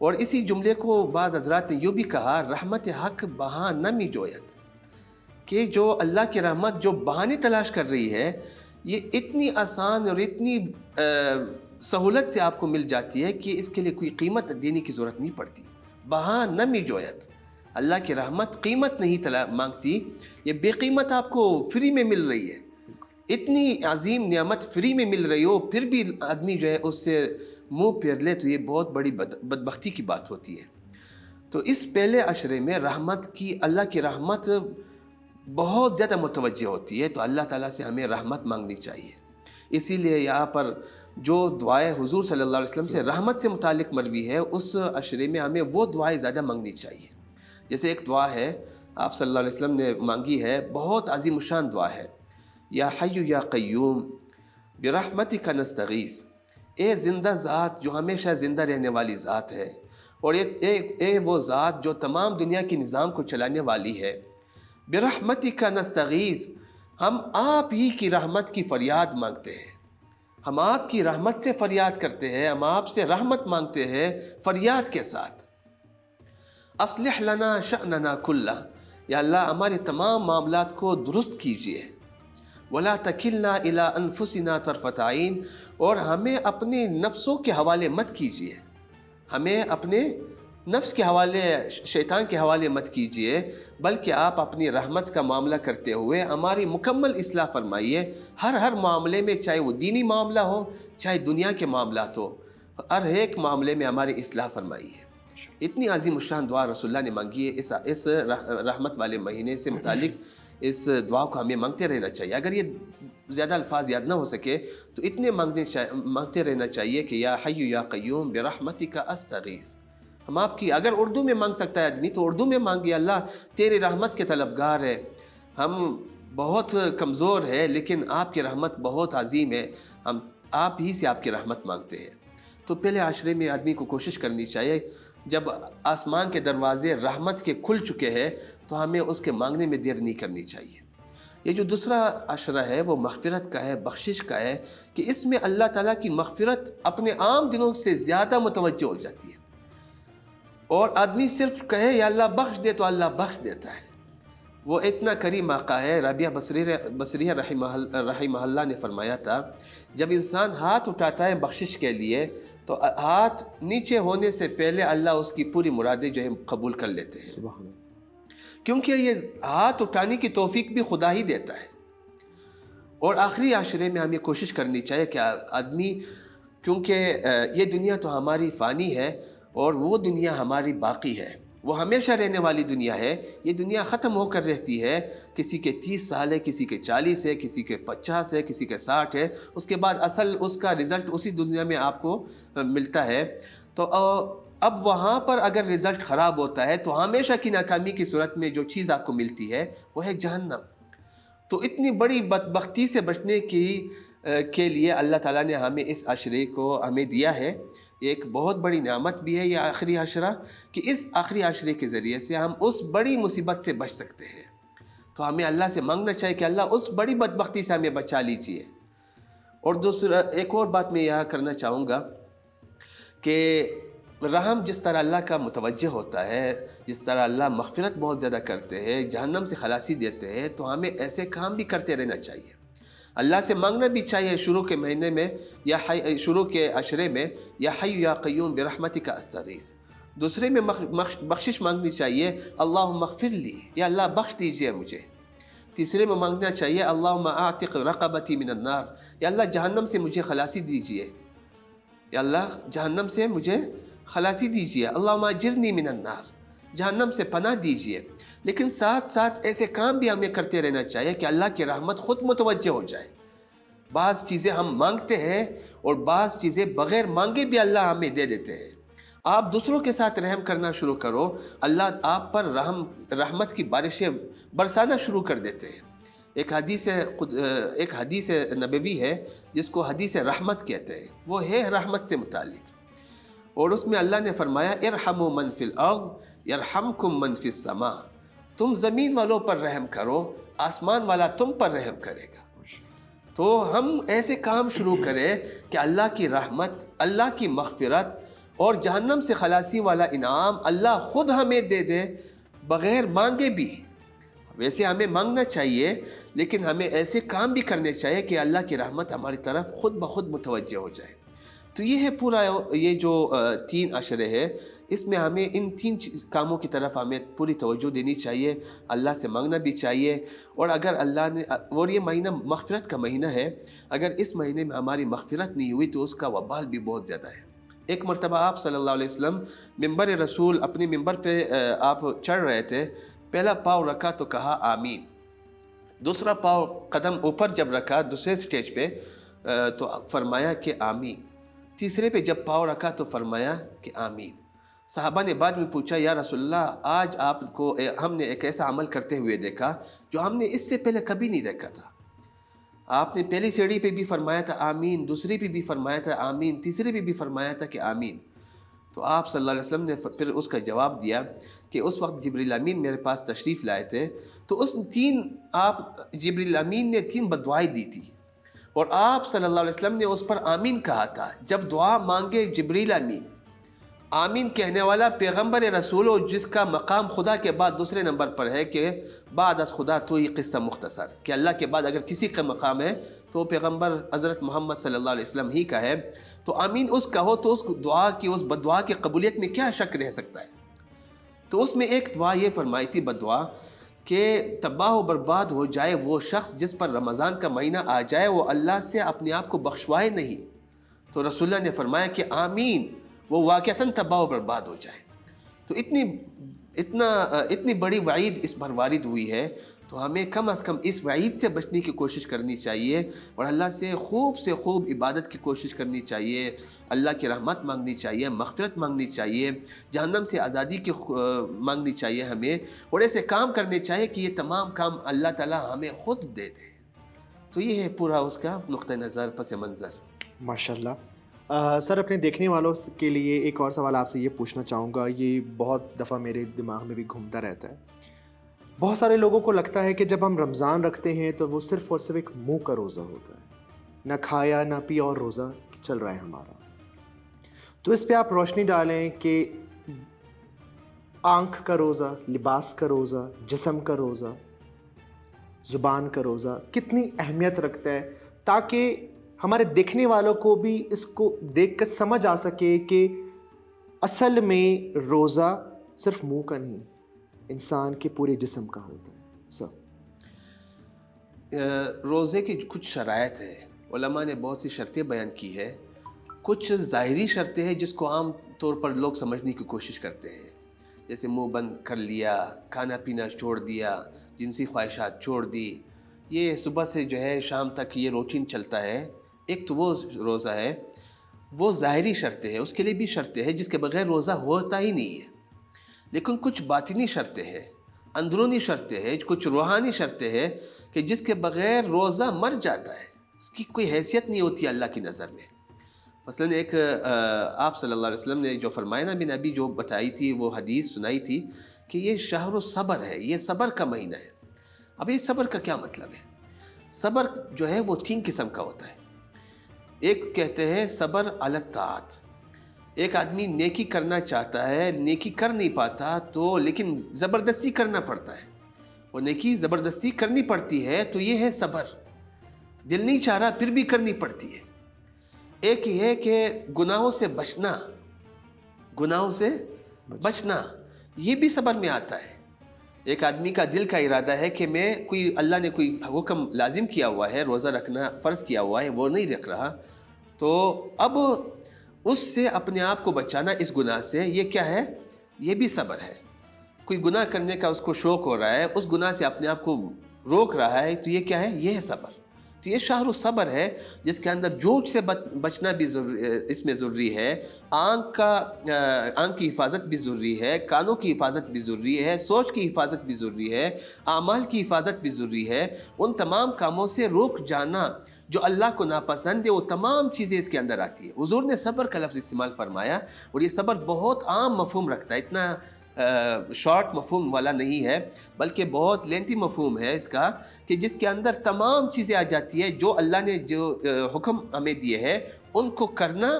اور اسی جملے کو بعض حضرات نے یوں بھی کہا رحمت حق بہا نمی جویت، کہ جو اللہ کی رحمت جو بہانے تلاش کر رہی ہے یہ اتنی آسان اور اتنی سہولت سے آپ کو مل جاتی ہے کہ اس کے لیے کوئی قیمت دینے کی ضرورت نہیں پڑتی. بہا نمی جویت، اللہ کی رحمت قیمت نہیں مانگتی، یہ بے قیمت آپ کو فری میں مل رہی ہے. اتنی عظیم نعمت فری میں مل رہی ہو پھر بھی آدمی جو ہے اس سے منہ پھیر لے تو یہ بہت بڑی بدبختی کی بات ہوتی ہے. تو اس پہلے عشرے میں رحمت کی، اللہ کی رحمت بہت زیادہ متوجہ ہوتی ہے، تو اللہ تعالیٰ سے ہمیں رحمت مانگنی چاہیے. اسی لیے یہاں پر جو دعائیں حضور صلی اللہ علیہ وسلم سے رحمت سے متعلق مروی ہے اس عشرے میں ہمیں وہ دعائیں زیادہ مانگنی چاہیے. جیسے ایک دعا ہے آپ صلی اللہ علیہ وسلم نے مانگی ہے، بہت عظیم الشان دعا ہے، یا حی یا قیوم برحمتک نستغیث، اے زندہ ذات جو ہمیشہ زندہ رہنے والی ذات ہے، اور اے وہ ذات جو تمام دنیا کے نظام کو چلانے والی ہے، برحمتک نستغیث، ہم آپ ہی کی رحمت کی فریاد مانگتے ہیں، ہم آپ کی رحمت سے فریاد کرتے ہیں، ہم آپ سے رحمت مانگتے ہیں فریاد کے ساتھ. اصلح لنا شأننا کلہ، یا اللہ ہمارے تمام معاملات کو درست کیجئے. ولا تکلنا الی انفسنا طرفۃ عین، اور ہمیں اپنے نفسوں کے حوالے مت کیجئے، ہمیں اپنے نفس کے حوالے، شیطان کے حوالے مت کیجئے، بلکہ آپ اپنی رحمت کا معاملہ کرتے ہوئے ہماری مکمل اصلاح فرمائیے ہر معاملے میں، چاہے وہ دینی معاملہ ہو چاہے دنیا کے معاملات ہو، ہر ایک معاملے میں ہماری اصلاح فرمائیے. اتنی عظیم الشان دعا رسول اللہ نے مانگی ہے. اس رحمت والے مہینے سے متعلق اس دعا کو ہمیں مانگتے رہنا چاہیے. اگر یہ زیادہ الفاظ یاد نہ ہو سکے تو اتنے مانگتے رہنا چاہیے کہ یا حی یا قیوم برحمتک استغیث. ہم آپ کی، اگر اردو میں مانگ سکتا ہے آدمی تو اردو میں مانگے، اللہ تیری رحمت کے طلبگار ہے، ہم بہت کمزور ہے لیکن آپ کی رحمت بہت عظیم ہے، ہم آپ ہی سے آپ کی رحمت مانگتے ہیں. تو پہلے عشرے میں آدمی کو کوشش کرنی چاہیے، جب آسمان کے دروازے رحمت کے کھل چکے ہیں تو ہمیں اس کے مانگنے میں دیر نہیں کرنی چاہیے. یہ جو دوسرا عشرہ ہے وہ مغفرت کا ہے، بخشش کا ہے، کہ اس میں اللہ تعالیٰ کی مغفرت اپنے عام دنوں سے زیادہ متوجہ ہو جاتی ہے، اور آدمی صرف کہے یا اللہ بخش دے تو اللہ بخش دیتا ہے. وہ اتنا کریم آقا ہے. رابعہ بصریہ رحمہ اللہ نے فرمایا تھا، جب انسان ہاتھ اٹھاتا ہے بخشش کے لیے تو ہاتھ نیچے ہونے سے پہلے اللہ اس کی پوری مرادیں جو ہے قبول کر لیتے ہیں، سبحان اللہ. کیونکہ یہ ہاتھ اٹھانے کی توفیق بھی خدا ہی دیتا ہے. اور آخری عشرے میں ہمیں کوشش کرنی چاہیے کہ آدمی، کیونکہ یہ دنیا تو ہماری فانی ہے اور وہ دنیا ہماری باقی ہے، وہ ہمیشہ رہنے والی دنیا ہے. یہ دنیا ختم ہو کر رہتی ہے، کسی کے 30 سال ہے، کسی کے 40 ہے، کسی کے 50 ہے، کسی کے 60 ہے، اس کے بعد اصل اس کا رزلٹ اسی دنیا میں آپ کو ملتا ہے. تو اب وہاں پر اگر رزلٹ خراب ہوتا ہے تو ہمیشہ کی ناکامی کی صورت میں جو چیز آپ کو ملتی ہے وہ ہے جہنم. تو اتنی بڑی بدبختی سے بچنے کے لیے اللہ تعالیٰ نے ہمیں اس عشرے کو ہمیں دیا ہے. ایک بہت بڑی نعمت بھی ہے یہ آخری عشرہ، کہ اس آخری عشرے کے ذریعے سے ہم اس بڑی مصیبت سے بچ سکتے ہیں. تو ہمیں اللہ سے مانگنا چاہیے کہ اللہ اس بڑی بدبختی سے ہمیں بچا لیجئے. اور دوسرا ایک اور بات میں یہاں کرنا چاہوں گا کہ رحم جس طرح اللہ کا متوجہ ہوتا ہے، جس طرح اللہ مغفرت بہت زیادہ کرتے ہیں، جہنم سے خلاصی دیتے ہیں، تو ہمیں ایسے کام بھی کرتے رہنا چاہیے. اللہ سے مانگنا بھی چاہیے شروع کے مہینے میں یا شروع کے عشرے میں، یا حی یا قیوم برحمتک استغیث. دوسرے میں بخشش مانگنی چاہیے، اللہم اغفر لی، یا اللہ بخش دیجئے مجھے. تیسرے میں مانگنا چاہیے اللہم اعتق رقبتی من النار، یا اللہ جہنم سے مجھے خلاصی دیجئے، یا اللہ جہنم سے مجھے خلاصی دیجئے. اللہم اجرنی من النار، جہنم سے پناہ دیجئے. لیکن ساتھ ساتھ ایسے کام بھی ہمیں کرتے رہنا چاہیے کہ اللہ کی رحمت خود متوجہ ہو جائے. بعض چیزیں ہم مانگتے ہیں اور بعض چیزیں بغیر مانگے بھی اللہ ہمیں دے دیتے ہیں. آپ دوسروں کے ساتھ رحم کرنا شروع کرو، اللہ آپ پر رحمت کی بارشیں برسانا شروع کر دیتے ہیں. ایک حدیث نبوی ہے جس کو حدیث رحمت کہتے ہیں، وہ ہے رحمت سے متعلق. اور اس میں اللہ نے فرمایا ارحموا من فی الارض یرحمکم من فی السماء، تم زمین والوں پر رحم کرو، آسمان والا تم پر رحم کرے گا. تو ہم ایسے کام شروع کریں کہ اللہ کی رحمت، اللہ کی مغفرت اور جہنم سے خلاصی والا انعام اللہ خود ہمیں دے دے بغیر مانگے بھی. ویسے ہمیں مانگنا چاہیے لیکن ہمیں ایسے کام بھی کرنے چاہیے کہ اللہ کی رحمت ہماری طرف خود بخود متوجہ ہو جائے. تو یہ ہے پورا یہ جو 3 عشرے ہے، اس میں ہمیں ان 3 کاموں کی طرف ہمیں پوری توجہ دینی چاہیے، اللہ سے مانگنا بھی چاہیے. اور اگر اللہ نے، اور یہ مہینہ مغفرت کا مہینہ ہے، اگر اس مہینے میں ہماری مغفرت نہیں ہوئی تو اس کا وبال بھی بہت زیادہ ہے. ایک مرتبہ آپ صلی اللہ علیہ وسلم ممبر رسول اپنے ممبر پہ آپ چڑھ رہے تھے، پہلا پاؤں رکھا تو کہا آمین، دوسرا پاؤں قدم اوپر جب رکھا دوسرے سٹیج پہ تو فرمایا کہ آمین، تیسرے پہ جب پاؤں رکھا تو فرمایا کہ آمین. صحابہ نے بعد میں پوچھا یا رسول اللہ، آج آپ کو ہم نے ایک ایسا عمل کرتے ہوئے دیکھا جو ہم نے اس سے پہلے کبھی نہیں دیکھا تھا. آپ نے پہلی سیڑھی پہ بھی فرمایا تھا آمین، دوسری پہ بھی فرمایا تھا آمین، تیسری پہ بھی فرمایا تھا کہ آمین. تو آپ صلی اللہ علیہ وسلم نے پھر اس کا جواب دیا کہ اس وقت جبریل امین میرے پاس تشریف لائے تھے، تو اس جبریل امین نے 3 بددعائیں دی تھی، اور آپ صلی اللہ علیہ وسلم نے اس پر آمین کہا تھا. جب دعا مانگے جبریل امین، آمین کہنے والا پیغمبر رسول ہو جس کا مقام خدا کے بعد دوسرے نمبر پر ہے کہ بعد از خدا تو یہ قصہ مختصر، کہ اللہ کے بعد اگر کسی کا مقام ہے تو پیغمبر حضرت محمد صلی اللہ علیہ وسلم ہی کا ہے. تو آمین اس کا ہو تو اس دعا کی، اس بددعا کی قبولیت میں کیا شک رہ سکتا ہے. تو اس میں ایک دعا یہ فرمائی تھی بددعا کہ تباہ و برباد ہو جائے وہ شخص جس پر رمضان کا مہینہ آ جائے وہ اللہ سے اپنے آپ کو بخشوائے نہیں. تو رسول اللہ نے فرمایا کہ آمین، وہ واقعتاً تباہ و برباد ہو جائے. تو اتنی بڑی وعید اس پر وارد ہوئی ہے، تو ہمیں کم از کم اس وعید سے بچنے کی کوشش کرنی چاہیے اور اللہ سے خوب عبادت کی کوشش کرنی چاہیے، اللہ کی رحمت مانگنی چاہیے، مغفرت مانگنی چاہیے، جہنم سے آزادی کی مانگنی چاہیے ہمیں، اور ایسے کام کرنے چاہیے کہ یہ تمام کام اللہ تعالی ہمیں خود دے دے. تو یہ ہے پورا اس کا نقطہ نظر، پس منظر. ماشاءاللہ. سر اپنے دیکھنے والوں کے لیے ایک اور سوال آپ سے یہ پوچھنا چاہوں گا، یہ بہت دفعہ میرے دماغ میں بھی گھومتا رہتا ہے. بہت سارے لوگوں کو لگتا ہے کہ جب ہم رمضان رکھتے ہیں تو وہ صرف اور صرف ایک منہ کا روزہ ہوتا ہے، نہ کھایا نہ پیا اور روزہ چل رہا ہے ہمارا. تو اس پہ آپ روشنی ڈالیں کہ آنکھ کا روزہ، لباس کا روزہ، جسم کا روزہ، زبان کا روزہ کتنی اہمیت رکھتا ہے، تاکہ ہمارے دیکھنے والوں کو بھی اس کو دیکھ کر سمجھ آ سکے کہ اصل میں روزہ صرف منہ کا نہیں، انسان کے پورے جسم کا ہوتا ہے. سر روزے کی کچھ شرائط ہے، علماء نے بہت سی شرطیں بیان کی ہے. کچھ ظاہری شرطیں ہیں جس کو عام طور پر لوگ سمجھنے کی کوشش کرتے ہیں، جیسے منہ بند کر لیا، کھانا پینا چھوڑ دیا، جنسی خواہشات چھوڑ دی، یہ صبح سے جو ہے شام تک یہ روٹین چلتا ہے. ایک تو وہ روزہ ہے، وہ ظاہری شرطیں ہیں، اس کے لیے بھی شرطیں ہیں جس کے بغیر روزہ ہوتا ہی نہیں ہے. لیکن کچھ باطنی شرطیں ہیں، اندرونی شرطیں ہیں، کچھ روحانی شرطیں ہیں کہ جس کے بغیر روزہ مر جاتا ہے، اس کی کوئی حیثیت نہیں ہوتی اللہ کی نظر میں. مثلا ایک آپ صلی اللہ علیہ وسلم نے جو فرمایا نا، ابھی جو بتائی تھی وہ حدیث سنائی تھی کہ یہ شہر الصبر ہے، یہ صبر کا مہینہ ہے. اب یہ صبر کا کیا مطلب ہے؟ صبر جو ہے وہ 3 قسم کا ہوتا ہے. ایک کہتے ہیں صبر علی الطاعات، ایک آدمی نیکی کرنا چاہتا ہے، نیکی کر نہیں پاتا تو لیکن زبردستی کرنا پڑتا ہے، وہ نیکی زبردستی کرنی پڑتی ہے، تو یہ ہے صبر، دل نہیں چاہ رہا پھر بھی کرنی پڑتی ہے. ایک یہ ہے کہ گناہوں سے بچنا، یہ بھی صبر میں آتا ہے. ایک آدمی کا دل کا ارادہ ہے کہ میں اللہ نے کوئی حکم لازم کیا ہوا ہے، روزہ رکھنا فرض کیا ہوا ہے، وہ نہیں رکھ رہا، تو اب اس سے اپنے آپ کو بچانا اس گناہ سے، یہ کیا ہے؟ یہ بھی صبر ہے. کوئی گناہ کرنے کا اس کو شوق ہو رہا ہے، اس گناہ سے اپنے آپ کو روک رہا ہے، تو یہ کیا ہے؟ یہ ہے صبر. تو یہ شہر الصبر ہے جس کے اندر جھوٹ سے بچنا بھی اس میں ضروری ہے، آنکھ کی حفاظت بھی ضروری ہے، کانوں کی حفاظت بھی ضروری ہے، سوچ کی حفاظت بھی ضروری ہے، اعمال کی حفاظت بھی ضروری ہے. ان تمام کاموں سے روک جانا جو اللہ کو ناپسند ہے، وہ تمام چیزیں اس کے اندر آتی ہے. حضور نے صبر کا لفظ استعمال فرمایا، اور یہ صبر بہت عام مفہوم رکھتا ہے، اتنا شارٹ مفہوم والا نہیں ہے، بلکہ بہت لینتھی مفہوم ہے اس کا، کہ جس کے اندر تمام چیزیں آ جاتی ہے جو اللہ نے جو حکم ہمیں دیے ہیں ان کو کرنا،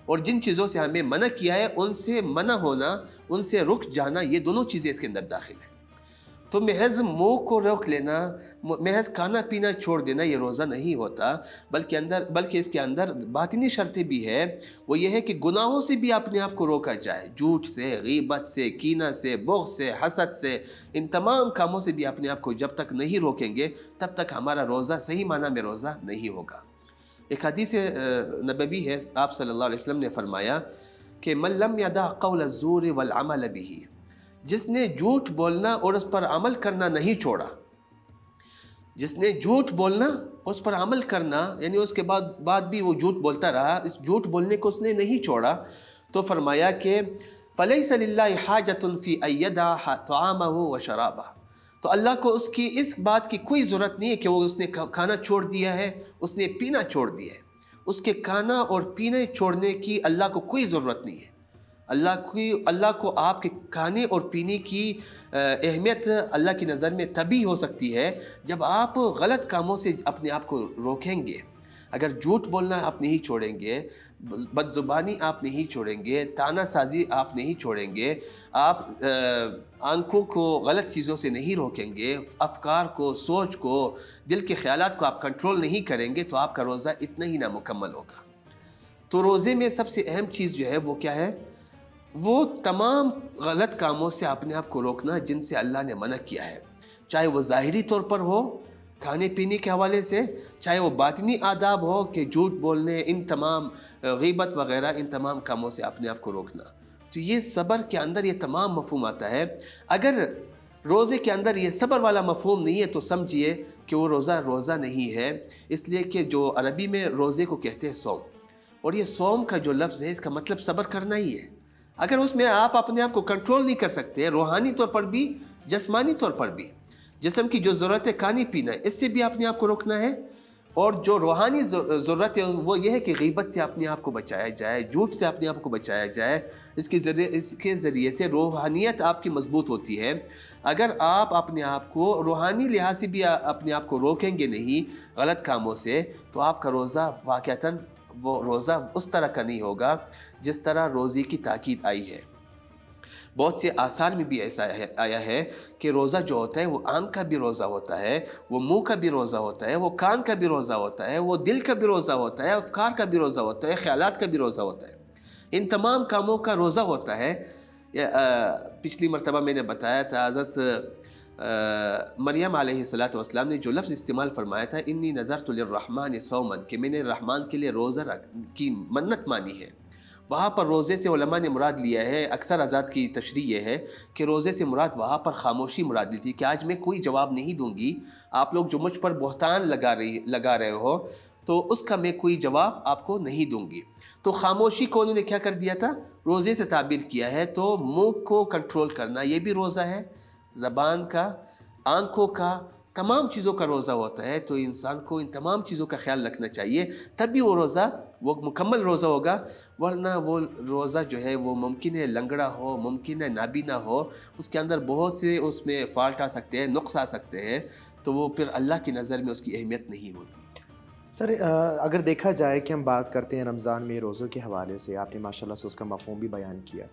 اور جن چیزوں سے ہمیں منع کیا ہے ان سے منع ہونا، ان سے رک جانا، یہ دونوں چیزیں اس کے اندر داخل ہیں۔ تو محض منہ کو روک لینا، محض کھانا پینا چھوڑ دینا یہ روزہ نہیں ہوتا، بلکہ اس کے اندر باطنی شرطیں بھی ہے۔ وہ یہ ہے کہ گناہوں سے بھی اپنے آپ کو روکا جائے، جھوٹ سے، غیبت سے، کینہ سے، بغض سے، حسد سے، ان تمام کاموں سے بھی اپنے آپ کو جب تک نہیں روکیں گے تب تک ہمارا روزہ صحیح معنی میں روزہ نہیں ہوگا۔ ایک حدیث نبوی ہے، آپ صلی اللہ علیہ وسلم نے فرمایا کہ من لم یدع قول الزور والعمل به، جس نے جھوٹ بولنا اور اس پر عمل کرنا نہیں چھوڑا، جس نے جھوٹ بولنا اس پر عمل کرنا، یعنی اس کے بعد بھی وہ جھوٹ بولتا رہا، اس جھوٹ بولنے کو اس نے نہیں چھوڑا، تو فرمایا کہ فَلَيْسَ لِلَّهِ حَاجَةٌ فِي أَن يَدَعَ طَعَامَهُ وَشَرَابَهُ، تو اللہ کو اس کی اس بات کی کوئی ضرورت نہیں ہے کہ وہ اس نے کھانا چھوڑ دیا ہے، اس نے پینا چھوڑ دیا ہے۔ اس کے کھانا اور پینے چھوڑنے کی اللہ کو کوئی ضرورت نہیں ہے۔ اللہ کو آپ کے کھانے اور پینے کی اہمیت اللہ کی نظر میں تبھی ہو سکتی ہے جب آپ غلط کاموں سے اپنے آپ کو روکیں گے۔ اگر جھوٹ بولنا آپ نہیں چھوڑیں گے، بد زبانی آپ نہیں چھوڑیں گے، طعنہ سازی آپ نہیں چھوڑیں گے، آپ آنکھوں کو غلط چیزوں سے نہیں روکیں گے، افکار کو، سوچ کو، دل کے خیالات کو آپ کنٹرول نہیں کریں گے، تو آپ کا روزہ اتنا ہی نامکمل ہوگا۔ تو روزے میں سب سے اہم چیز جو ہے وہ کیا ہے؟ وہ تمام غلط کاموں سے اپنے آپ کو روکنا جن سے اللہ نے منع کیا ہے، چاہے وہ ظاہری طور پر ہو کھانے پینے کے حوالے سے، چاہے وہ باطنی آداب ہو کہ جھوٹ بولنے، ان تمام غیبت وغیرہ، ان تمام کاموں سے اپنے آپ کو روکنا۔ تو یہ صبر کے اندر یہ تمام مفہوم آتا ہے۔ اگر روزے کے اندر یہ صبر والا مفہوم نہیں ہے تو سمجھیے کہ وہ روزہ نہیں ہے، اس لیے کہ جو عربی میں روزے کو کہتے ہیں صوم، اور یہ صوم کا جو لفظ ہے اس کا مطلب صبر کرنا ہی ہے۔ اگر اس میں آپ اپنے آپ کو کنٹرول نہیں کر سکتے، روحانی طور پر بھی، جسمانی طور پر بھی، جسم کی جو ضرورت ہے کھانے پینا ہے، اس سے بھی اپنے آپ کو روکنا ہے، اور جو روحانی ضرورت ہے وہ یہ ہے کہ غیبت سے اپنے آپ کو بچایا جائے، جھوٹ سے اپنے آپ کو بچایا جائے، اس کے ذریعے سے روحانیت آپ کی مضبوط ہوتی ہے۔ اگر آپ اپنے آپ کو روحانی لحاظ سے بھی اپنے آپ کو روکیں گے نہیں غلط کاموں سے، تو آپ کا روزہ واقعتاً وہ روزہ اس طرح کا نہیں ہوگا جس طرح روزے کی تاکید آئی ہے۔ بہت سے آثار میں بھی ایسا آیا ہے کہ روزہ جو ہوتا ہے وہ آنکھ کا بھی روزہ ہوتا ہے، وہ منہ کا بھی روزہ ہوتا ہے، وہ کان کا بھی روزہ ہوتا ہے، وہ دل کا بھی روزہ ہوتا ہے، افکار کا بھی روزہ ہوتا ہے، خیالات کا بھی روزہ ہوتا ہے۔ ان تمام کاموں کا روزہ ہوتا ہے۔ پچھلی مرتبہ میں نے بتایا تھا حضرت مریم علیہ السلام نے جو لفظ استعمال فرمایا تھا، انی نذرت للرحمن صوما، کہ میں نے رحمان کے لیے روزہ کی منت مانی ہے۔ وہاں پر روزے سے علماء نے مراد لیا ہے، اکثر حضرات کی تشریح یہ ہے کہ روزے سے مراد وہاں پر خاموشی مراد لی تھی کہ آج میں کوئی جواب نہیں دوں گی، آپ لوگ جو مجھ پر بہتان لگا رہے ہو تو اس کا میں کوئی جواب آپ کو نہیں دوں گی۔ تو خاموشی کو انہوں نے کیا کر دیا تھا؟ روزے سے تعبیر کیا ہے۔ تو منہ کو کنٹرول کرنا یہ بھی روزہ ہے، زبان کا، آنکھوں کا، تمام چیزوں کا روزہ ہوتا ہے۔ تو انسان کو ان تمام چیزوں کا خیال رکھنا چاہیے، تب بھی وہ مکمل روزہ ہوگا، ورنہ وہ روزہ جو ہے وہ ممکن ہے لنگڑا ہو، ممکن ہے نابینا ہو، اس کے اندر بہت سے اس میں فالٹ آ سکتے ہیں، نقص آ سکتے ہیں، تو وہ پھر اللہ کی نظر میں اس کی اہمیت نہیں ہوتی۔ سر اگر دیکھا جائے کہ ہم بات کرتے ہیں رمضان میں روزوں کے حوالے سے، آپ نے ماشاءاللہ سے اس کا مفہوم بھی بیان کیا،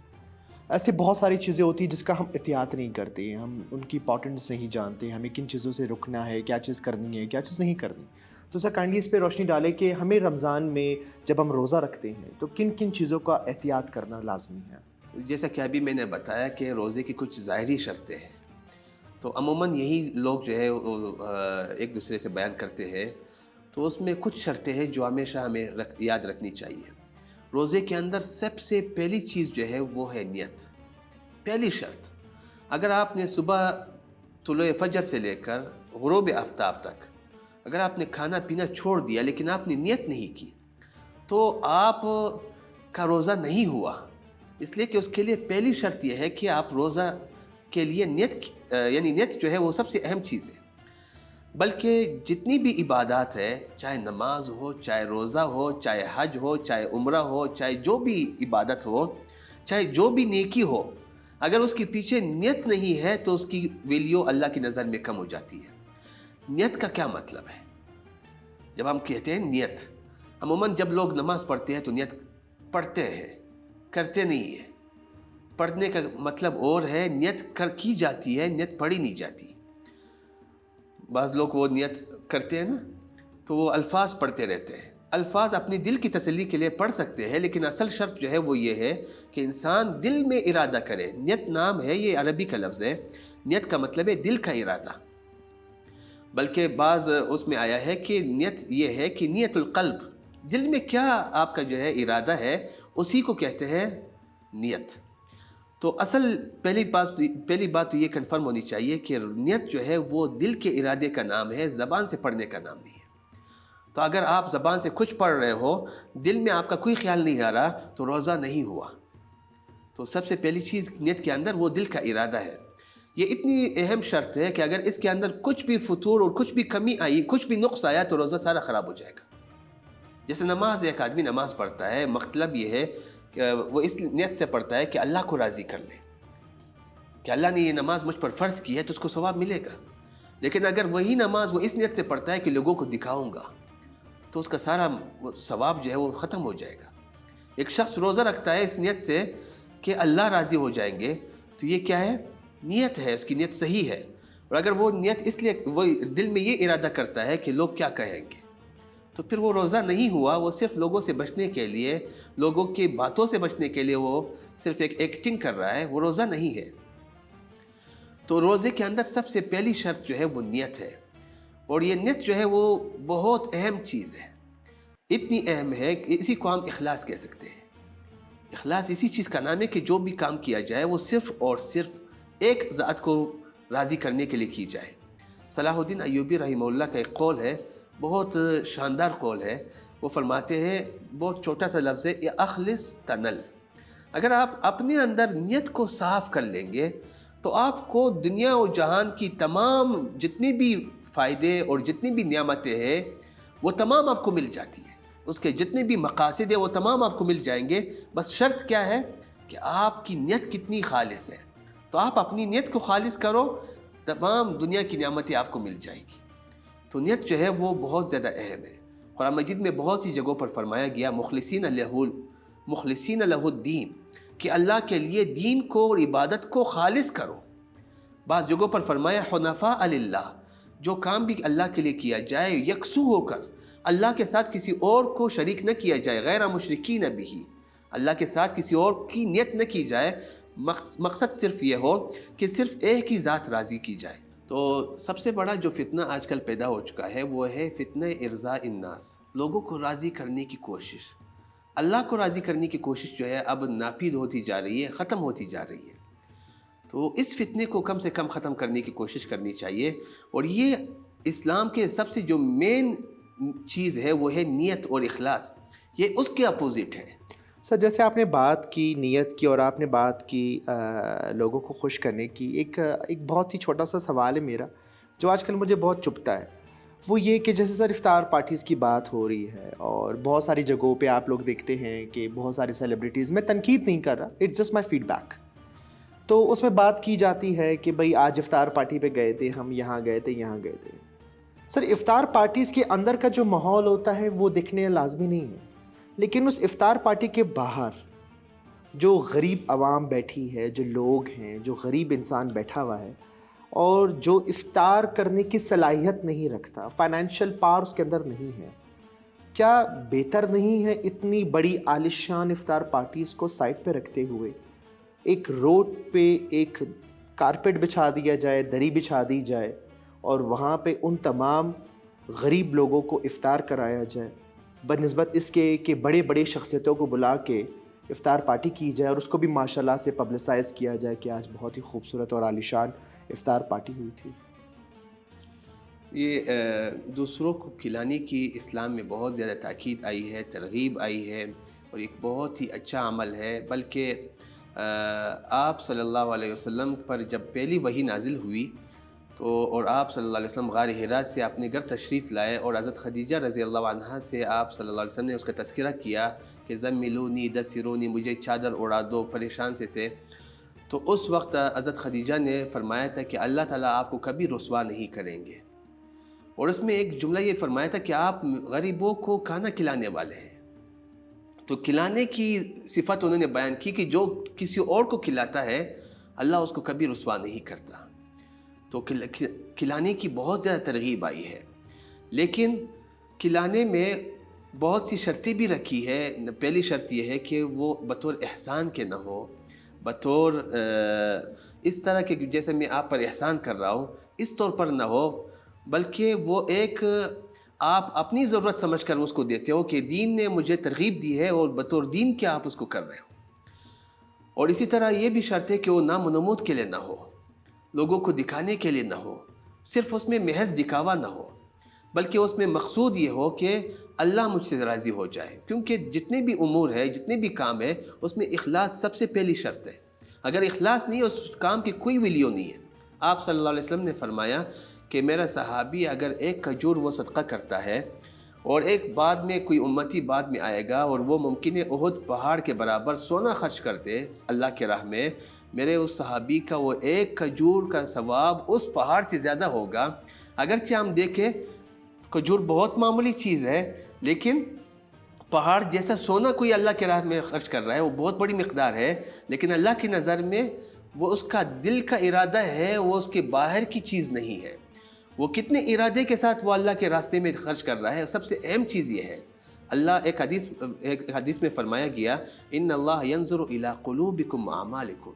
ایسے بہت ساری چیزیں ہوتی ہیں جس کا ہم احتیاط نہیں کرتے، ہم ان کی امپورٹنس نہیں جانتے، ہمیں کن چیزوں سے رکنا ہے، کیا چیز کرنی ہے، کیا چیز نہیں کرنی۔ تو سر کائنڈلی اس پہ روشنی ڈالے کہ ہمیں رمضان میں جب ہم روزہ رکھتے ہیں تو کن کن چیزوں کا احتیاط کرنا لازمی ہے؟ جیسا کہ ابھی میں نے بتایا کہ روزے کی کچھ ظاہری شرطیں ہیں، تو عموماً یہی لوگ جو ہے ایک دوسرے سے بیان کرتے ہیں، تو اس میں کچھ شرطیں ہیں جو ہمیشہ ہمیں یاد رکھنی چاہیے۔ روزے کے اندر سب سے پہلی چیز جو ہے وہ ہے نیت، پہلی شرط۔ اگر آپ نے صبح طلوع فجر سے لے کر غروب آفتاب تک اگر آپ نے کھانا پینا چھوڑ دیا لیکن آپ نے نیت نہیں کی تو آپ کا روزہ نہیں ہوا، اس لیے کہ اس کے لیے پہلی شرط یہ ہے کہ آپ روزہ کے لیے نیت جو ہے وہ سب سے اہم چیز ہے۔ بلکہ جتنی بھی عبادات ہے، چاہے نماز ہو، چاہے روزہ ہو، چاہے حج ہو، چاہے عمرہ ہو، چاہے جو بھی عبادت ہو، چاہے جو بھی نیکی ہو، اگر اس کے پیچھے نیت نہیں ہے تو اس کی ویلیو اللہ کی نظر میں کم ہو جاتی ہے۔ نیت کا کیا مطلب ہے؟ جب ہم کہتے ہیں نیت، عموماً جب لوگ نماز پڑھتے ہیں تو نیت پڑھتے ہیں، کرتے نہیں ہیں۔ پڑھنے کا مطلب اور ہے، نیت کی جاتی ہے، نیت پڑھی نہیں جاتی۔ بعض لوگ وہ نیت کرتے ہیں نا تو وہ الفاظ پڑھتے رہتے ہیں۔ الفاظ اپنی دل کی تسلی کے لیے پڑھ سکتے ہیں، لیکن اصل شرط جو ہے وہ یہ ہے کہ انسان دل میں ارادہ کرے۔ نیت نام ہے، یہ عربی کا لفظ ہے، نیت کا مطلب ہے دل کا ارادہ۔ بلکہ بعض اس میں آیا ہے کہ نیت یہ ہے کہ نیت القلب، دل میں کیا آپ کا جو ہے ارادہ ہے اسی کو کہتے ہیں نیت۔ تو اصل پہلی بات تو یہ کنفرم ہونی چاہیے کہ نیت جو ہے وہ دل کے ارادے کا نام ہے، زبان سے پڑھنے کا نام نہیں ہے۔ تو اگر آپ زبان سے کچھ پڑھ رہے ہو، دل میں آپ کا کوئی خیال نہیں آ رہا، تو روزہ نہیں ہوا۔ تو سب سے پہلی چیز نیت کے اندر وہ دل کا ارادہ ہے۔ یہ اتنی اہم شرط ہے کہ اگر اس کے اندر کچھ بھی فطور اور کچھ بھی کمی آئی، کچھ بھی نقص آیا، تو روزہ سارا خراب ہو جائے گا۔ جیسے نماز، ایک آدمی نماز پڑھتا ہے، مطلب یہ ہے کہ وہ اس نیت سے پڑھتا ہے کہ اللہ کو راضی کر لے، کہ اللہ نے یہ نماز مجھ پر فرض کی ہے تو اس کو ثواب ملے گا۔ لیکن اگر وہی نماز وہ اس نیت سے پڑھتا ہے کہ لوگوں کو دکھاؤں گا، تو اس کا سارا ثواب جو ہے وہ ختم ہو جائے گا۔ ایک شخص روزہ رکھتا ہے اس نیت سے کہ اللہ راضی ہو جائیں گے، تو یہ کیا ہے؟ نیت ہے، اس کی نیت صحیح ہے۔ اور اگر وہ نیت اس لیے وہ دل میں یہ ارادہ کرتا ہے کہ لوگ کیا کہیں گے، تو پھر وہ روزہ نہیں ہوا۔ وہ صرف لوگوں سے بچنے کے لیے، لوگوں کی باتوں سے بچنے کے لیے وہ صرف ایک ایکٹنگ کر رہا ہے، وہ روزہ نہیں ہے۔ تو روزے کے اندر سب سے پہلی شرط جو ہے وہ نیت ہے، اور یہ نیت جو ہے وہ بہت اہم چیز ہے۔ اتنی اہم ہے کہ اسی کو ہم اخلاص کہہ سکتے ہیں۔ اخلاص اسی چیز کا نام ہے کہ جو بھی کام کیا جائے وہ صرف اور صرف ایک ذات کو راضی کرنے کے لیے کی جائے۔ صلاح الدین ایوبی رحمہ اللہ کا ایک قول ہے، بہت شاندار قول ہے۔ وہ فرماتے ہیں، بہت چھوٹا سا لفظ ہے، اخلص تنل۔ اگر آپ اپنے اندر نیت کو صاف کر لیں گے تو آپ کو دنیا و جہان کی تمام جتنی بھی فائدے اور جتنی بھی نعمتیں ہیں وہ تمام آپ کو مل جاتی ہیں۔ اس کے جتنے بھی مقاصد ہیں وہ تمام آپ کو مل جائیں گے۔ بس شرط کیا ہے کہ آپ کی نیت کتنی خالص ہے۔ تو آپ اپنی نیت کو خالص کرو، تمام دنیا کی نعمتیں آپ کو مل جائیں گی۔ تو نیت جو ہے وہ بہت زیادہ اہم ہے۔ قرآن مجید میں بہت سی جگہوں پر فرمایا گیا مخلصین لہ الدین، کہ اللہ کے لیے دین کو اور عبادت کو خالص کرو۔ بعض جگہوں پر فرمایا حنفاء للہ، جو کام بھی اللہ کے لیے کیا جائے یکسو ہو کر، اللہ کے ساتھ کسی اور کو شریک نہ کیا جائے، غیر مشرکین بہ، اللہ کے ساتھ کسی اور کی نیت نہ کی جائے، مقصد صرف یہ ہو کہ صرف ایک ہی ذات راضی کی جائے۔ تو سب سے بڑا جو فتنہ آج کل پیدا ہو چکا ہے وہ ہے فتنہ ارضاء الناس، لوگوں کو راضی کرنے کی کوشش۔ اللہ کو راضی کرنے کی کوشش جو ہے اب ناپید ہوتی جا رہی ہے، ختم ہوتی جا رہی ہے۔ تو اس فتنے کو کم سے کم ختم کرنے کی کوشش کرنی چاہیے، اور یہ اسلام کے سب سے جو مین چیز ہے وہ ہے نیت اور اخلاص، یہ اس کے اپوزٹ ہے۔ سر، جیسے آپ نے بات کی نیت کی اور آپ نے بات کی لوگوں کو خوش کرنے کی، ایک بہت ہی چھوٹا سا سوال ہے میرا جو آج کل مجھے بہت چبھتا ہے، وہ یہ کہ جیسے سر افطار پارٹیز کی بات ہو رہی ہے اور بہت ساری جگہوں پہ آپ لوگ دیکھتے ہیں کہ بہت ساری سیلیبریٹیز، میں تنقید نہیں کر رہا، it's just my feedback, تو اس میں بات کی جاتی ہے کہ بھئی آج افطار پارٹی پہ گئے تھے، ہم یہاں گئے تھے، یہاں گئے تھے۔ سر، افطار پارٹیز کے اندر کا جو ماحول ہوتا ہے وہ دکھنے لازمی نہیں ہے، لیکن اس افطار پارٹی کے باہر جو غریب عوام بیٹھی ہے، جو لوگ ہیں، جو غریب انسان بیٹھا ہوا ہے اور جو افطار کرنے کی صلاحیت نہیں رکھتا، فائنینشیل پاور اس کے اندر نہیں ہے، کیا بہتر نہیں ہے اتنی بڑی عالیشان افطار پارٹیز کو سائٹ پہ رکھتے ہوئے ایک روڈ پہ ایک کارپیٹ بچھا دیا جائے، دری بچھا دی جائے اور وہاں پہ ان تمام غریب لوگوں کو افطار کرایا جائے، بنسبت اس کے کہ بڑے بڑے شخصیتوں کو بلا کے افطار پارٹی کی جائے اور اس کو بھی ماشاءاللہ سے پبلسائز کیا جائے کہ آج بہت ہی خوبصورت اور عالیشان افطار پارٹی ہوئی تھی۔ یہ دوسروں کو کھلانے کی اسلام میں بہت زیادہ تاکید آئی ہے، ترغیب آئی ہے، اور ایک بہت ہی اچھا عمل ہے۔ بلکہ آپ صلی اللہ علیہ وسلم پر جب پہلی وحی نازل ہوئی تو اور آپ صلی اللہ علیہ وسلم غار حرا سے اپنے گھر تشریف لائے اور حضرت خدیجہ رضی اللہ عنہا سے آپ صلی اللہ علیہ وسلم نے اس کا تذکرہ کیا کہ زملونی دثرونی، مجھے چادر اڑا دو، پریشان سے تھے، تو اس وقت حضرت خدیجہ نے فرمایا تھا کہ اللہ تعالیٰ آپ کو کبھی رسوا نہیں کریں گے، اور اس میں ایک جملہ یہ فرمایا تھا کہ آپ غریبوں کو کھانا کھلانے والے ہیں۔ تو کھلانے کی صفت انہوں نے بیان کی کہ جو کسی اور کو کھلاتا ہے اللہ اس کو کبھی رسوا نہیں کرتا. تو کھلانے کی بہت زیادہ ترغیب آئی ہے، لیکن کھلانے میں بہت سی شرطیں بھی رکھی ہے. پہلی شرط یہ ہے کہ وہ بطور احسان کے نہ ہو، بطور اس طرح کہ جیسے میں آپ پر احسان کر رہا ہوں اس طور پر نہ ہو، بلکہ وہ ایک آپ اپنی ضرورت سمجھ کر اس کو دیتے ہو کہ دین نے مجھے ترغیب دی ہے اور بطور دین کے آپ اس کو کر رہے ہو. اور اسی طرح یہ بھی شرط ہے کہ وہ نام و نمود کے لیے نہ ہو، لوگوں کو دکھانے کے لیے نہ ہو، صرف اس میں محض دکھاوا نہ ہو، بلکہ اس میں مقصود یہ ہو کہ اللہ مجھ سے راضی ہو جائے. کیونکہ جتنے بھی امور ہے، جتنے بھی کام ہے، اس میں اخلاص سب سے پہلی شرط ہے. اگر اخلاص نہیں ہے اس کام کی کوئی ویلیو نہیں ہے. آپ صلی اللہ علیہ وسلم نے فرمایا کہ میرا صحابی اگر ایک کھجور وہ صدقہ کرتا ہے اور ایک بعد میں کوئی امتی بعد میں آئے گا اور وہ ممکن ہے احد پہاڑ کے برابر سونا خرچ کر دے اللہ کے راہ میں، میرے اس صحابی کا وہ ایک کھجور کا ثواب اس پہاڑ سے زیادہ ہوگا. اگرچہ ہم دیکھیں کھجور بہت معمولی چیز ہے، لیکن پہاڑ جیسا سونا کوئی اللہ کے راہ میں خرچ کر رہا ہے، وہ بہت بڑی مقدار ہے، لیکن اللہ کی نظر میں وہ اس کا دل کا ارادہ ہے، وہ اس کے باہر کی چیز نہیں ہے. وہ کتنے ارادے کے ساتھ وہ اللہ کے راستے میں خرچ کر رہا ہے. سب سے اہم چیز یہ ہے، اللہ ایک حدیث میں فرمایا گیا ان اللہ ینظر الی قلوبکم واعمالکم.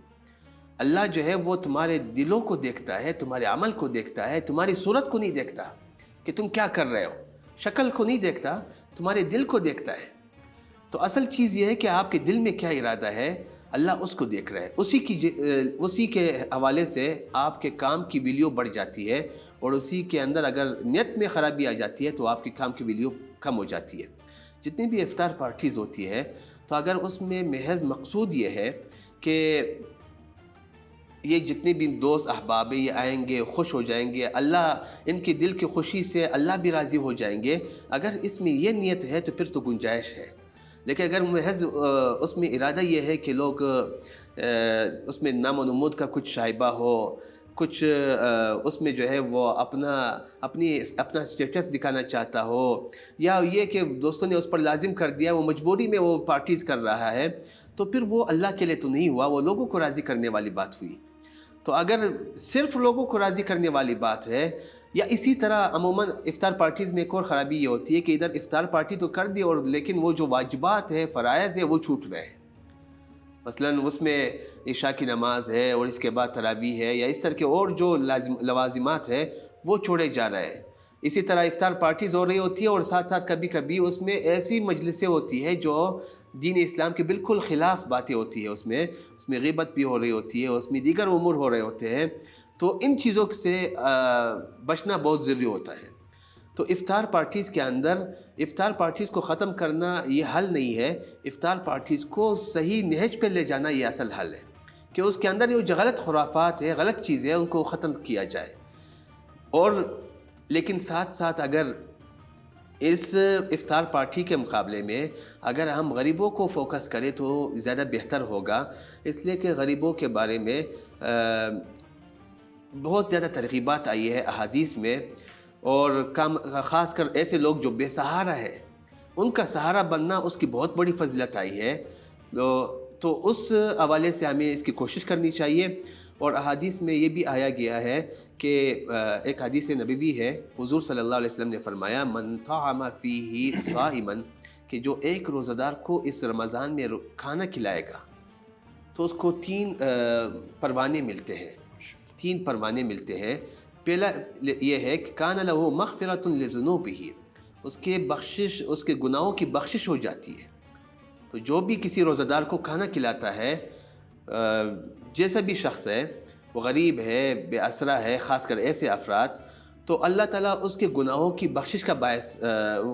اللہ جو ہے وہ تمہارے دلوں کو دیکھتا ہے، تمہارے عمل کو دیکھتا ہے، تمہاری صورت کو نہیں دیکھتا کہ تم کیا کر رہے ہو، شکل کو نہیں دیکھتا، تمہارے دل کو دیکھتا ہے. تو اصل چیز یہ ہے کہ آپ کے دل میں کیا ارادہ ہے، اللہ اس کو دیکھ رہا ہے. اسی کے حوالے سے آپ کے کام کی ویلیو بڑھ جاتی ہے، اور اسی کے اندر اگر نیت میں خرابی آ جاتی ہے تو آپ کے کام کی ویلیو کم ہو جاتی ہے. جتنی بھی افطار پارٹیز ہوتی ہے تو اگر اس میں محض مقصود یہ ہے کہ یہ جتنے بھی دوست احباب یہ آئیں گے، خوش ہو جائیں گے، اللہ ان کی دل کی خوشی سے اللہ بھی راضی ہو جائیں گے، اگر اس میں یہ نیت ہے تو پھر تو گنجائش ہے. لیکن اگر محض اس میں ارادہ یہ ہے کہ لوگ اس میں نام و نمود کا کچھ شائبہ ہو، کچھ اس میں جو ہے وہ اپنا اسٹیٹس دکھانا چاہتا ہو، یا یہ کہ دوستوں نے اس پر لازم کر دیا، وہ مجبوری میں وہ پارٹیز کر رہا ہے، تو پھر وہ اللہ کے لیے تو نہیں ہوا، وہ لوگوں کو راضی کرنے والی بات ہوئی. تو اگر صرف لوگوں کو راضی کرنے والی بات ہے، یا اسی طرح عموماً افطار پارٹیز میں ایک اور خرابی یہ ہوتی ہے کہ ادھر افطار پارٹی تو کر دی اور لیکن وہ جو واجبات ہے، فرائض ہے، وہ چھوٹ رہے ہیں. مثلاً اس میں عشاء کی نماز ہے اور اس کے بعد تراویح ہے، یا اس طرح کے اور جو لوازمات ہے وہ چھوڑے جا رہے ہیں. اسی طرح افطار پارٹیز ہو رہی ہوتی ہے اور ساتھ ساتھ کبھی کبھی اس میں ایسی مجلسیں ہوتی ہے جو دین اسلام کے بالکل خلاف باتیں ہوتی ہے، اس میں غیبت بھی ہو رہی ہوتی ہے، اس میں دیگر امور ہو رہے ہوتے ہیں. تو ان چیزوں سے بچنا بہت ضروری ہوتا ہے. تو افطار پارٹیز کے اندر افطار پارٹیز کو ختم کرنا یہ حل نہیں ہے، افطار پارٹیز کو صحیح نہج پہ لے جانا یہ اصل حل ہے، کہ اس کے اندر جو غلط خرافات ہے، غلط چیزیں ہیں، ان کو ختم کیا جائے. اور لیکن ساتھ ساتھ اگر اس افطار پارٹی کے مقابلے میں اگر ہم غریبوں کو فوکس کریں تو زیادہ بہتر ہوگا، اس لیے کہ غریبوں کے بارے میں بہت زیادہ ترغیبات آئی ہے احادیث میں، اور خاص کر ایسے لوگ جو بے سہارا ہے ان کا سہارا بننا اس کی بہت بڑی فضیلت آئی ہے. تو اس حوالے سے ہمیں اس کی کوشش کرنی چاہیے. اور احادیث میں یہ بھی آیا گیا ہے کہ ایک حدیث نبوی ہے، حضور صلی اللہ علیہ وسلم نے فرمایا من طعم فیہ صائما، کہ جو ایک روزہ دار کو اس رمضان میں کھانا کھلائے گا تو اس کو 3 پروانے ملتے ہیں. 3 پروانے ملتے ہیں. پہلا یہ ہے کہ کان لہ مغفرۃ لذنوبہ، اس کے گناہوں کی بخشش ہو جاتی ہے. تو جو بھی کسی روزہ دار کو کھانا کھلاتا ہے، جیسا بھی شخص ہے، وہ غریب ہے، بے اسرا ہے، خاص کر ایسے افراد، تو اللہ تعالیٰ اس کے گناہوں کی بخشش کا باعث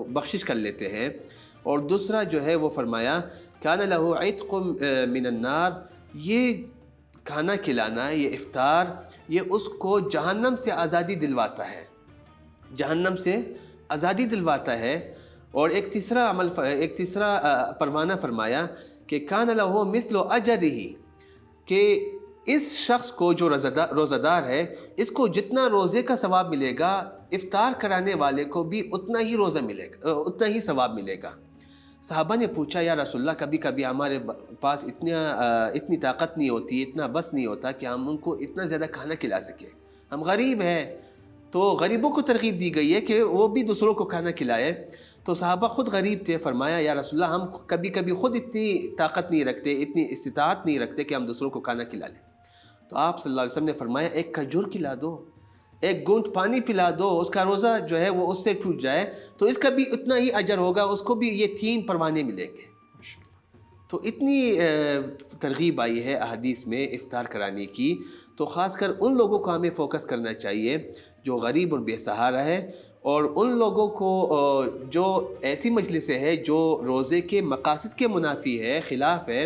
بخشش کر لیتے ہیں. اور دوسرا جو ہے وہ فرمایا کان لہ عتق من النار، یہ کھانا کھلانا، یہ افطار، یہ اس کو جہنم سے آزادی دلواتا ہے، جہنم سے آزادی دلواتا ہے. اور ایک تیسرا پروانہ فرمایا کہ کان لہ مثل اجرہ، کہ اس شخص کو جو روزہ دار ہے، اس کو جتنا روزے کا ثواب ملے گا، افطار کرانے والے کو بھی اتنا ہی ثواب ملے گا. صحابہ نے پوچھا یا رسول اللہ کبھی کبھی ہمارے پاس اتنی طاقت نہیں ہوتی، اتنا بس نہیں ہوتا کہ ہم ان کو اتنا زیادہ کھانا کھلا سکیں، ہم غریب ہیں. تو غریبوں کو ترغیب دی گئی ہے کہ وہ بھی دوسروں کو کھانا کھلائے. تو صحابہ خود غریب تھے، فرمایا یا رسول اللہ ہم کبھی کبھی خود اتنی طاقت نہیں رکھتے، اتنی استطاعت نہیں رکھتے کہ ہم دوسروں کو کھانا کھلا لیں. تو آپ صلی اللہ علیہ وسلم نے فرمایا ایک کھجور کھلا دو، ایک گھونٹ پانی پلا دو، اس کا روزہ جو ہے وہ اس سے ٹوٹ جائے تو اس کا بھی اتنا ہی اجر ہوگا، اس کو بھی یہ 3 پروانے ملیں گے. تو اتنی ترغیب آئی ہے احادیث میں افطار کرانے کی. تو خاص کر ان لوگوں کو ہمیں فوکس کرنا چاہیے جو غریب اور بے سہارا ہے، اور ان لوگوں کو جو ایسی مجلسیں ہیں جو روزے کے مقاصد کے منافی ہے، خلاف ہے،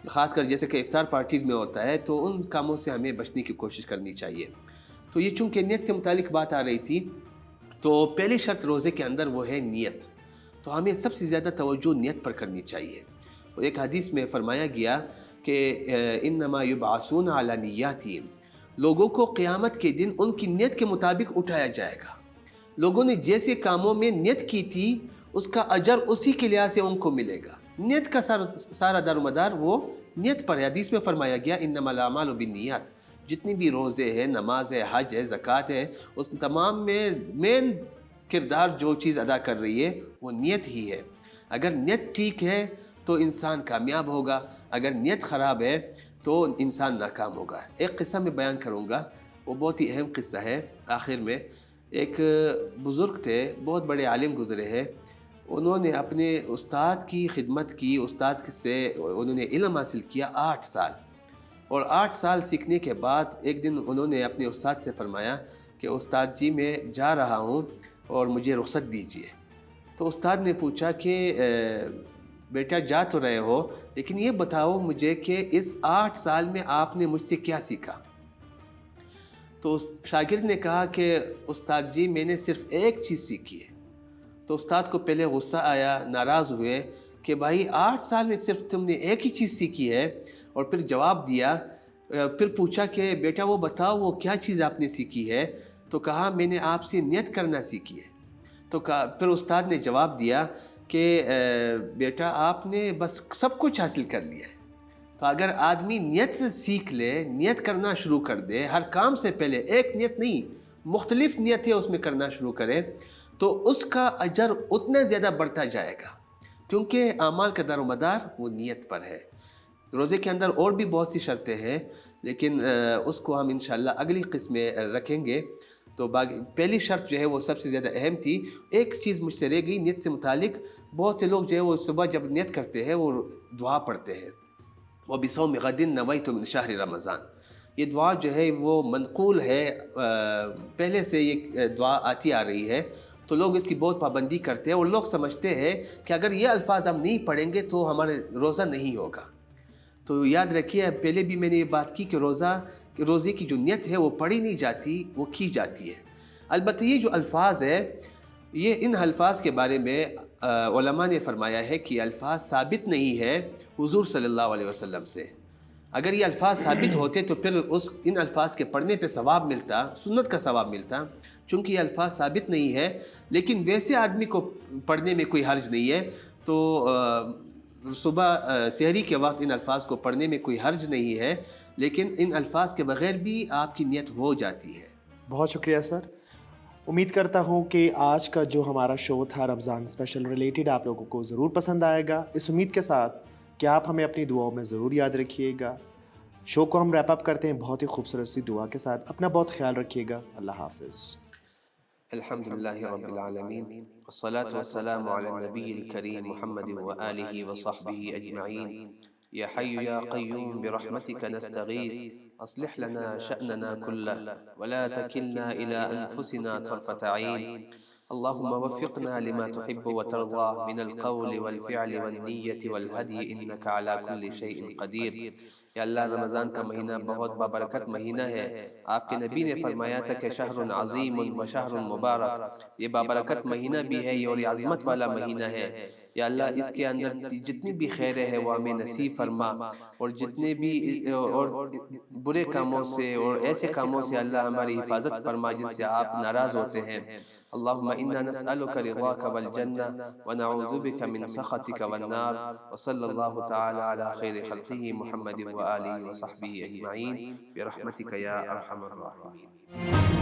خاص کر جیسے کہ افطار پارٹیز میں ہوتا ہے، تو ان کاموں سے ہمیں بچنے کی کوشش کرنی چاہیے. تو یہ چونکہ نیت سے متعلق بات آ رہی تھی، تو پہلی شرط روزے کے اندر وہ ہے نیت. تو ہمیں سب سے زیادہ توجہ نیت پر کرنی چاہیے. ایک حدیث میں فرمایا گیا کہ انما یبعثون علی نیاتہم، لوگوں کو قیامت کے دن ان کی نیت کے مطابق اٹھایا جائے گا. لوگوں نے جیسے کاموں میں نیت کی تھی اس کا اجر اسی کے لحاظ سے ان کو ملے گا. نیت کا سارا دار و مدار وہ نیت پر ہے. حدیث میں فرمایا گیا انما الاعمال بالنیات، جتنی بھی روزے ہیں، نماز ہے، حج ہے، زکوٰۃ ہے، اس تمام میں مین کردار جو چیز ادا کر رہی ہے وہ نیت ہی ہے. اگر نیت ٹھیک ہے تو انسان کامیاب ہوگا، اگر نیت خراب ہے تو انسان ناکام ہوگا. ایک قصہ میں بیان کروں گا، وہ بہت ہی اہم قصہ ہے. آخر میں ایک بزرگ تھے، بہت بڑے عالم گزرے ہیں. انہوں نے اپنے استاد کی خدمت کی، استاد سے انہوں نے علم حاصل کیا 8 سال، اور 8 سال سیکھنے کے بعد ایک دن انہوں نے اپنے استاد سے فرمایا کہ استاد جی میں جا رہا ہوں اور مجھے رخصت دیجیے. تو استاد نے پوچھا کہ بیٹا جا تو رہے ہو لیکن یہ بتاؤ مجھے کہ اس 8 سال میں آپ نے مجھ سے کیا سیکھا؟ تو شاگرد نے کہا کہ استاد جی میں نے صرف ایک چیز سیکھی ہے. تو استاد کو پہلے غصہ آیا، ناراض ہوئے کہ بھائی 8 سال میں صرف تم نے ایک ہی چیز سیکھی ہے، اور پھر جواب دیا. پھر پوچھا کہ بیٹا وہ بتاؤ وہ کیا چیز آپ نے سیکھی ہے؟ تو کہا میں نے آپ سے نیت کرنا سیکھی ہے. تو پھر استاد نے جواب دیا کہ بیٹا آپ نے بس سب کچھ حاصل کر لیا ہے. تو اگر آدمی نیت سے سیکھ لے، نیت کرنا شروع کر دے، ہر کام سے پہلے ایک نیت نہیں مختلف نیتیں اس میں کرنا شروع کرے، تو اس کا اجر اتنا زیادہ بڑھتا جائے گا، کیونکہ اعمال کا دار و مدار وہ نیت پر ہے. روزے کے اندر اور بھی بہت سی شرطیں ہیں، لیکن اس کو ہم انشاءاللہ اگلی قسم میں رکھیں گے. تو پہلی شرط جو ہے وہ سب سے زیادہ اہم تھی. ایک چیز مجھ سے رہ گئی نیت سے متعلق. بہت سے لوگ جو ہے وہ صبح جب نیت کرتے ہیں وہ دعا پڑھتے ہیں، وَبِصَوْمِ غَدٍ نَوَيْتُ مِنْ شَهْرِ رمضان. یہ دعا جو ہے وہ منقول ہے، پہلے سے یہ دعا آتی آ رہی ہے. تو لوگ اس کی بہت پابندی کرتے ہیں، اور لوگ سمجھتے ہیں کہ اگر یہ الفاظ ہم نہیں پڑھیں گے تو ہمارے روزہ نہیں ہوگا. تو یاد رکھیے، پہلے بھی میں نے یہ بات کی کہ روزے کی جو نیت ہے وہ پڑھی نہیں جاتی، وہ کی جاتی ہے. البتہ یہ جو الفاظ ہے، یہ ان الفاظ کے بارے میں علماء نے فرمایا ہے کہ الفاظ ثابت نہیں ہے حضور صلی اللہ علیہ وسلم سے. اگر یہ الفاظ ثابت ہوتے تو پھر ان الفاظ کے پڑھنے پہ ثواب ملتا، سنت کا ثواب ملتا. چونکہ یہ الفاظ ثابت نہیں ہے، لیکن ویسے آدمی کو پڑھنے میں کوئی حرج نہیں ہے. تو صبح سحری کے وقت ان الفاظ کو پڑھنے میں کوئی حرج نہیں ہے، لیکن ان الفاظ کے بغیر بھی آپ کی نیت ہو جاتی ہے. بہت شکریہ سر. امید کرتا ہوں کہ آج کا جو ہمارا شو تھا رمضان اسپیشل ریلیٹڈ آپ لوگوں کو ضرور پسند آئے گا. اس امید کے ساتھ کہ آپ ہمیں اپنی دعاؤں میں ضرور یاد رکھیے گا. شو کو ہم ریپ اپ کرتے ہیں بہت ہی خوبصورت سی دعا کے ساتھ. اپنا بہت خیال رکھیے گا. اللہ حافظ. الحمدللہ رب العالمین، والصلاة والسلام علی النبی الکریم محمد وآلہ وصحبہ اجمعین. یا حی یا قیوم برحمتک نستغیث، اصلح لنا شأننا كله ولا تکلنا الى انفسنا طرفة عین. اللهم وفقنا لما تحب وترضى من القول والفعل والنية والهدي إنك على كل شيء قدیر. یا اللہ رمضان کا مہینہ بہت بابرکت مہینہ ہے، آپ کے نبی نے فرمایا تھا کہ شہر عظیم و شہر مبارک، یہ بابرکت مہینہ بھی ہے اور یہ عظمت والا مہینہ ہے۔ یا اللہ اس کے اندر جتنی بھی خیریں ہے وہ ہمیں نصیب فرما، اور جتنے بھی اور برے کاموں سے اور ایسے کاموں سے اللہ ہماری حفاظت فرما جن سے آپ ناراض ہوتے ہیں۔ اللہم انا نسألک رضاک والجنہ ونعوذ بک من سخطک والنار، وصلی اللہ تعالی علی خیر خلقہ محمد وآلہ وصحبہ اجمعین برحمتک یا ارحم الراحمین۔